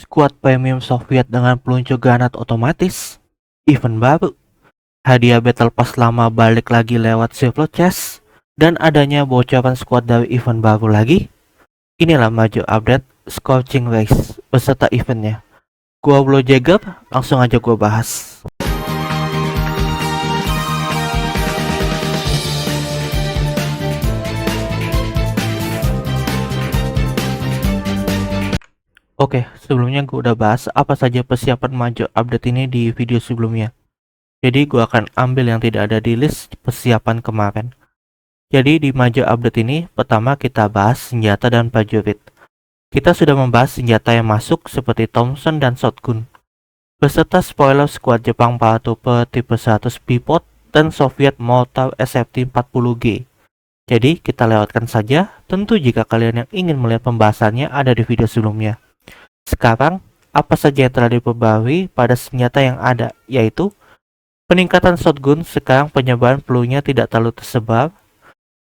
Skuad premium Soviet dengan peluncur granat otomatis, event baru, hadiah Battle Pass lama balik lagi lewat Silver Chest, dan adanya bocoran skuad dari event baru lagi. Inilah maju update Scorching Race beserta eventnya. Gua Blow Jagger, langsung aja gua bahas. Oke, sebelumnya gue udah bahas apa saja persiapan maju update ini di video sebelumnya. Jadi gue akan ambil yang tidak ada di list persiapan kemarin. Jadi di maju update ini, pertama kita bahas senjata dan prajurit. Kita sudah membahas senjata yang masuk seperti Thompson dan Shotgun, beserta spoiler skuad Jepang Paratrooper tipe 100 Bipod dan Soviet Mortar SFT 40G. Jadi kita lewatkan saja, tentu jika kalian yang ingin melihat pembahasannya ada di video sebelumnya. Sekarang, apa saja yang telah diperbarui pada senjata yang ada, yaitu peningkatan shotgun, sekarang penyebaran pelurunya tidak terlalu tersebar,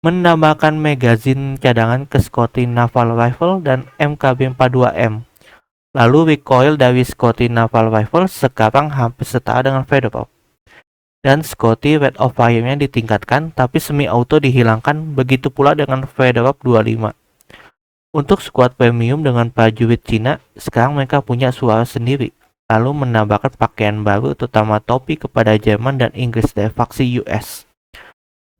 menambahkan magazine cadangan ke Scotty Naval Rifle dan MKB-42M. Lalu recoil dari Scotty Naval Rifle sekarang hampir setara dengan Fedorov. Dan Scotty rate of fire-nya ditingkatkan, tapi semi-auto dihilangkan, begitu pula dengan Fedorov 25. Untuk skuad premium dengan prajurit Cina, sekarang mereka punya suara sendiri, lalu menambahkan pakaian baru terutama topi kepada Jerman dan Inggris dari faksi US.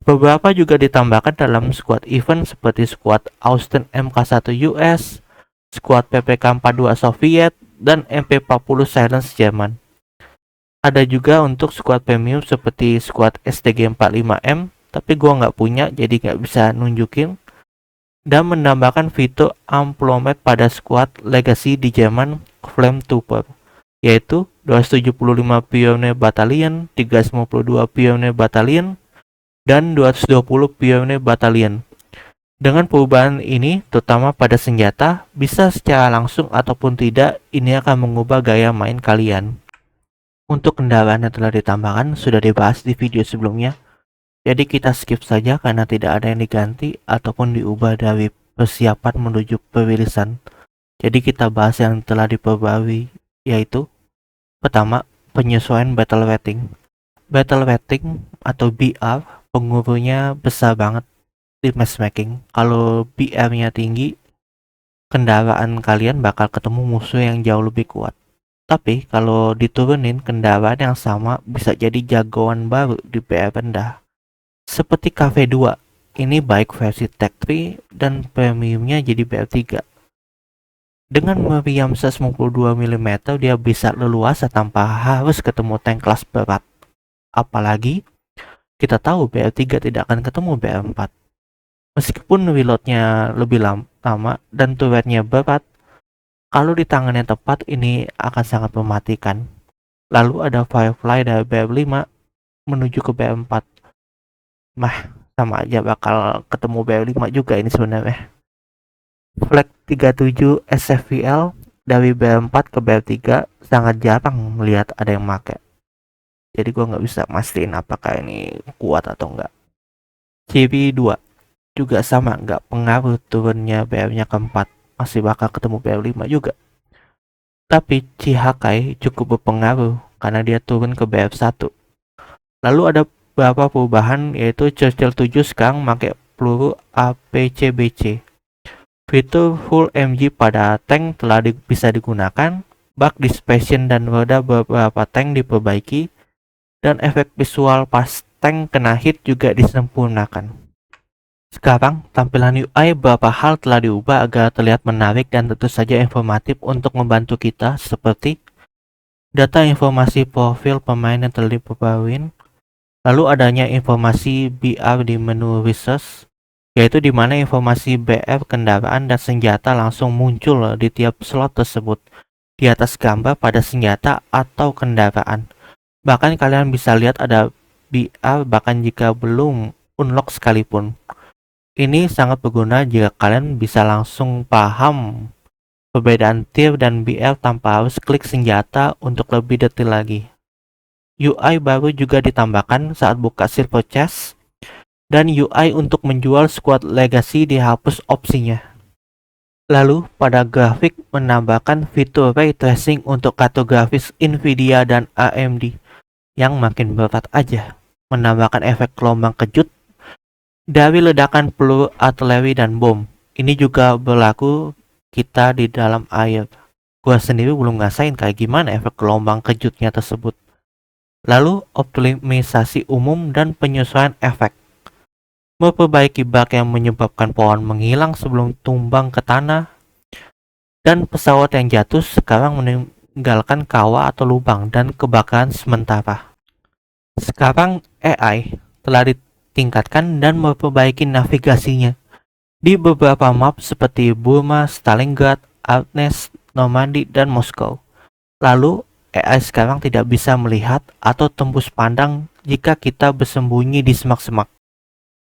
Beberapa juga ditambahkan dalam skuad event seperti skuad Austin MK1 US, skuad PPK-42 Soviet, dan MP40 Silence Jerman. Ada juga untuk skuad premium seperti skuad STG-45M, tapi gua nggak punya jadi nggak bisa nunjukin. Dan menambahkan fitur Amplomet pada skuad legacy di Jerman Flametrooper, yaitu 275 Pioneer Battalion, 352 Pioneer Battalion, dan 220 Pioneer Battalion. Dengan perubahan ini, terutama pada senjata, bisa secara langsung ataupun tidak, ini akan mengubah gaya main kalian. Untuk kendaraan yang telah ditambahkan sudah dibahas di video sebelumnya, jadi kita skip saja karena tidak ada yang diganti ataupun diubah dari persiapan menuju perilisan. Jadi kita bahas yang telah diperbarui, yaitu pertama, penyesuaian battle rating. Battle rating atau BR, pengurunya besar banget di matchmaking. Kalau BR-nya tinggi, kendaraan kalian bakal ketemu musuh yang jauh lebih kuat. Tapi kalau diturunin, kendaraan yang sama bisa jadi jagoan baru di BR rendah. Seperti KV2, ini baik versi Tech 3 dan premiumnya jadi BR3. Dengan meriam 152 mm, dia bisa leluasa tanpa harus ketemu tank kelas berat. Apalagi, kita tahu BR3 tidak akan ketemu BR4. Meskipun reloadnya lebih lama dan turretnya berat, kalau di tangan yang tepat ini akan sangat mematikan. Lalu ada Firefly dari BR5 menuju ke BR4. Sama aja bakal ketemu BR5 juga ini sebenarnya. Flag 37 SFVL dari BR4 ke BR3 sangat jarang melihat ada yang make. Jadi gua nggak bisa mastiin apakah ini kuat atau enggak. CB 2 juga sama, nggak pengaruh turunnya BR-nya ke 4, masih bakal ketemu BR5 juga. Tapi Chihakai cukup berpengaruh karena dia turun ke BR1. Lalu ada beberapa perubahan, yaitu Churchill 7 sekarang pakai peluru APCBC. Fitur full MG pada tank telah bisa digunakan, bug dissipation dan roda beberapa tank diperbaiki, dan efek visual pas tank kena hit juga disempurnakan. Sekarang tampilan UI beberapa hal telah diubah agar terlihat menarik dan tentu saja informatif untuk membantu kita, seperti data informasi profil pemain yang telah diperbarui. Lalu adanya informasi BR di menu resource, yaitu di mana informasi BR kendaraan dan senjata langsung muncul di tiap slot tersebut di atas gambar pada senjata atau kendaraan. Bahkan kalian bisa lihat ada BR bahkan jika belum unlock sekalipun. Ini sangat berguna jika kalian bisa langsung paham perbedaan tier dan BR tanpa harus klik senjata untuk lebih detail lagi. UI baru juga ditambahkan saat buka Silver Chest, dan UI untuk menjual skuad legacy dihapus opsinya. Lalu pada grafik menambahkan fitur ray tracing untuk kartu grafis Nvidia dan AMD yang makin berat aja, menambahkan efek gelombang kejut dari ledakan peluru artileri dan bom. Ini juga berlaku kita di dalam air. Gua sendiri belum ngerasain kayak gimana efek gelombang kejutnya tersebut. Lalu optimisasi umum dan penyesuaian efek. Memperbaiki bug yang menyebabkan pohon menghilang sebelum tumbang ke tanah, dan pesawat yang jatuh sekarang meninggalkan kawah atau lubang dan kebakaran sementara. Sekarang AI telah ditingkatkan dan memperbaiki navigasinya di beberapa map seperti Burma, Stalingrad, Artnes, Normandy, dan Moskow. Lalu, AI sekarang tidak bisa melihat atau tembus pandang jika kita bersembunyi di semak-semak.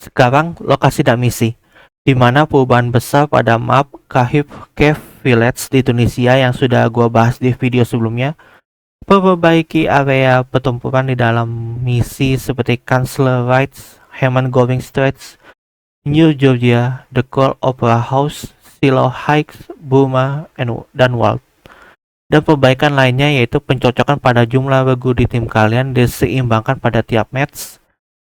Sekarang, lokasi dan misi, di mana perubahan besar pada map Kahif Cave Village di Tunisia yang sudah gua bahas di video sebelumnya, memperbaiki area pertempuran di dalam misi seperti Chancellor Heights, Hermann Göring Straits, New Georgia, The Cold Opera House, Shiloh Heights, Burma, dan Wald. Dan perbaikan lainnya yaitu pencocokan pada jumlah regu di tim kalian diseimbangkan pada tiap match.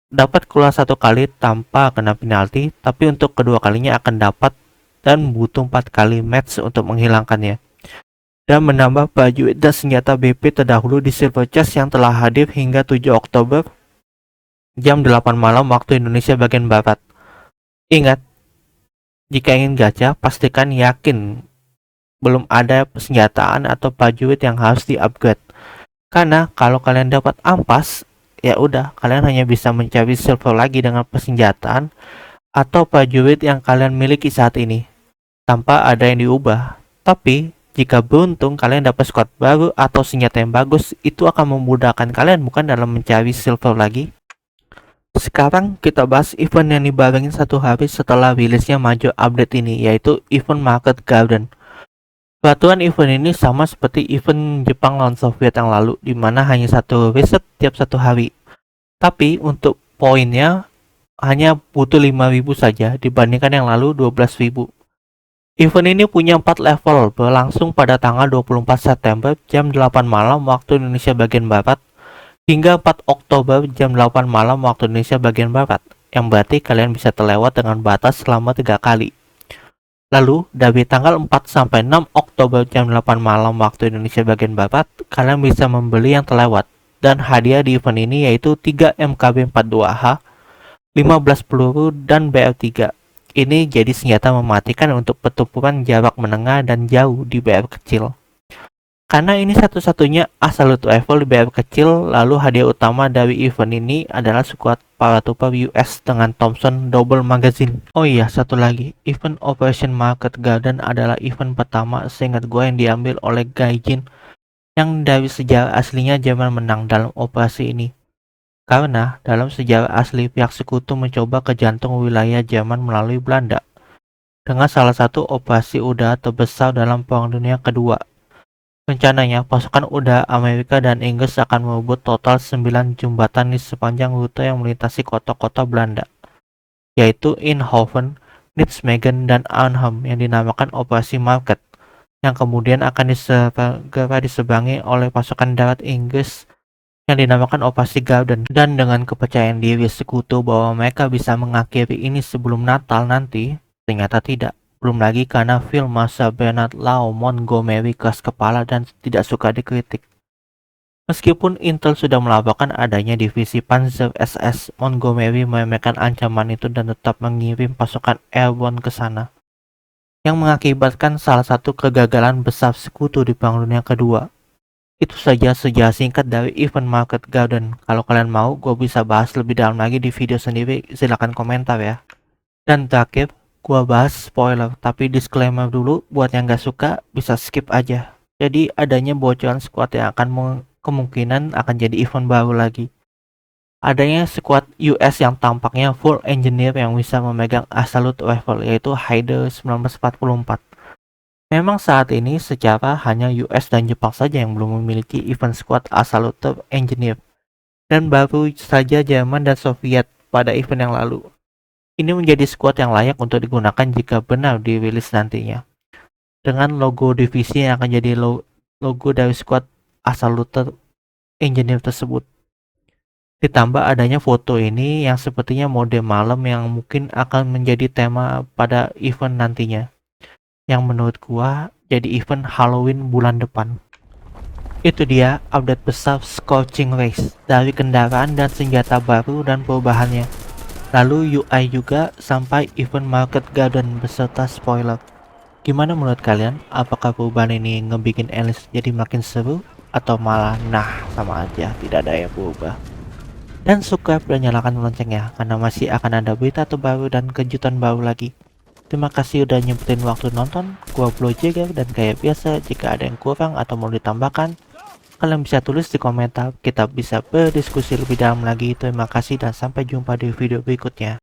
Dapat keluar satu kali tanpa kena penalti, tapi untuk kedua kalinya akan dapat dan butuh 4 kali match untuk menghilangkannya. Dan menambah baju dan senjata BP terdahulu di Silver Chest yang telah hadir hingga 7 Oktober jam 8 malam waktu Indonesia bagian barat. Ingat, jika ingin gacha, pastikan yakin belum ada persenjataan atau prajurit yang harus di-upgrade. Karena kalau kalian dapat ampas, ya udah, kalian hanya bisa mencari silver lagi dengan persenjataan atau prajurit yang kalian miliki saat ini, tanpa ada yang diubah. Tapi, jika beruntung kalian dapat squad baru atau senjata yang bagus, itu akan memudahkan kalian bukan dalam mencari silver lagi. Sekarang kita bahas event yang dibarengin satu hari setelah rilisnya major update ini, yaitu event Market Garden. Peraturan event ini sama seperti event Jepang lawan Soviet yang lalu, di mana hanya satu reset tiap satu hari. Tapi untuk poinnya hanya butuh 5.000 saja dibandingkan yang lalu 12.000. Event ini punya 4 level, berlangsung pada tanggal 24 September jam 8 malam waktu Indonesia bagian barat hingga 4 Oktober jam 8 malam waktu Indonesia bagian barat, yang berarti kalian bisa terlewat dengan batas selama 3 kali. Lalu, dari tanggal 4 sampai 6 Oktober jam 8 malam waktu Indonesia bagian barat, kalian bisa membeli yang terlewat. Dan hadiah di event ini yaitu 3 MKB-42H, 15 peluru, dan BR3. Ini jadi senjata mematikan untuk pertempuran jarak menengah dan jauh di BR kecil. Karena ini satu-satunya absolute rifle di BR kecil, lalu hadiah utama dari event ini adalah squad paratrooper US dengan Thompson Double Magazine. Oh iya, satu lagi, event Operation Market Garden adalah event pertama seingat gue yang diambil oleh Gaijin, yang dari sejarah aslinya Jerman menang dalam operasi ini. Karena dalam sejarah asli pihak sekutu mencoba ke jantung wilayah Jerman melalui Belanda dengan salah satu operasi udara terbesar dalam Perang Dunia Kedua. Rencananya, pasukan udara Amerika dan Inggris akan merebut total 9 jembatan di sepanjang rute yang melintasi kota-kota Belanda, yaitu Eindhoven, Nijmegen, dan Arnhem yang dinamakan Operasi Market, yang kemudian akan segera diseberangi oleh pasukan darat Inggris yang dinamakan Operasi Garden. Dan dengan kepercayaan diri sekutu bahwa mereka bisa mengakhiri ini sebelum Natal nanti, ternyata tidak. Belum lagi karena Field Marshal Bernard Law Montgomery keras kepala dan tidak suka dikritik. Meskipun Intel sudah melaporkan adanya divisi Panzer SS, Montgomery meremehkan ancaman itu dan tetap mengirim pasukan airborne ke sana, yang mengakibatkan salah satu kegagalan besar sekutu di Perang Dunia Kedua. Itu saja sejarah singkat dari event Market Garden. Kalau kalian mau, gue bisa bahas lebih dalam lagi di video sendiri, silahkan komentar ya. Dan terakhir, gua bahas spoiler, tapi disclaimer dulu buat yang gak suka bisa skip aja. Jadi adanya bocoran squad yang akan kemungkinan akan jadi event baru lagi. Adanya squad US yang tampaknya full engineer yang bisa memegang absolute rifle, yaitu Haider 1944. Memang saat ini secara hanya US dan Jepang saja yang belum memiliki event squad absolute engineer, dan baru saja Jerman dan Soviet pada event yang lalu. Ini menjadi squad yang layak untuk digunakan jika benar dirilis nantinya. dengan logo divisi yang akan jadi logo dari squad asal looter engineer tersebut. Ditambah adanya foto ini yang sepertinya mode malam yang mungkin akan menjadi tema pada event nantinya, yang menurut gua jadi event Halloween bulan depan. Itu dia update besar Scorching Race dari kendaraan dan senjata baru dan perubahannya. Lalu UI juga sampai event Market Garden beserta spoiler. Gimana menurut kalian? Apakah perubahan ini ngebikin Alice jadi makin seru? Atau malah sama aja tidak ada yang berubah? Dan subscribe dan nyalakan loncengnya karena masih akan ada berita terbaru dan kejutan baru lagi. Terima kasih udah nyempetin waktu nonton. Gua Blo Jagger, dan kayak biasa jika ada yang kurang atau mau ditambahkan, kalian bisa tulis di komentar. Kita bisa berdiskusi lebih dalam lagi. Terima kasih dan sampai jumpa di video berikutnya.